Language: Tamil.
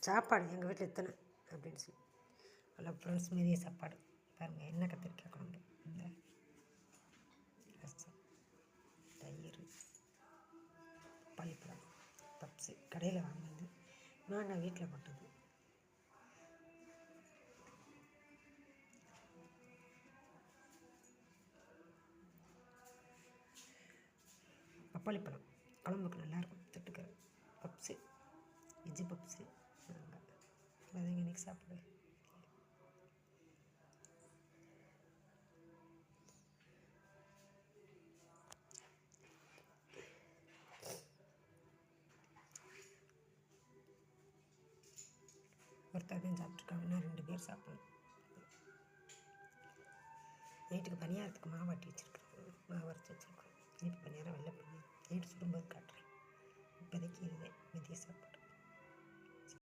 சாப்பாடு எங்கள் வீட்டில் இத்தனை அப்படின்னு சொல்லி நல்லா ஃப்ரெண்ட்ஸ் மாரியே சாப்பாடு பாருங்கள். எண்ணெய் கத்திரிக்காய் குழம்பு, இந்த ரசம், தயிர், பள்ளிப்பழம், பப்ஸு கடையில் வாங்கினது, நான் வீட்டில் போட்டது. பப்பாளி பழம் குழம்புக்கு நல்லாயிருக்கும் தொட்டுக்கிற. பப்ஸு, வெஜ்ஜு பப்ஸு, அதைங்க இன்றைக்கி சாப்பிடு. ஒருத்தர் தான் சாப்பிட்ருக்காங்க, இன்னும் 2 பேர் சாப்பிடணும். நைட்டுக்கு பணியாரத்துக்கு மாவு ஆட்டி வச்சுருக்கோம், மாவு அரைச்சி வச்சுருக்கோம். இனிப்பு பணியாரம், வெள்ளை பணியாரம் நைட்டு சுடும்போது காட்டுறேன். இப்போதைக்கு இதுதான் மதிய சாப்பாடு.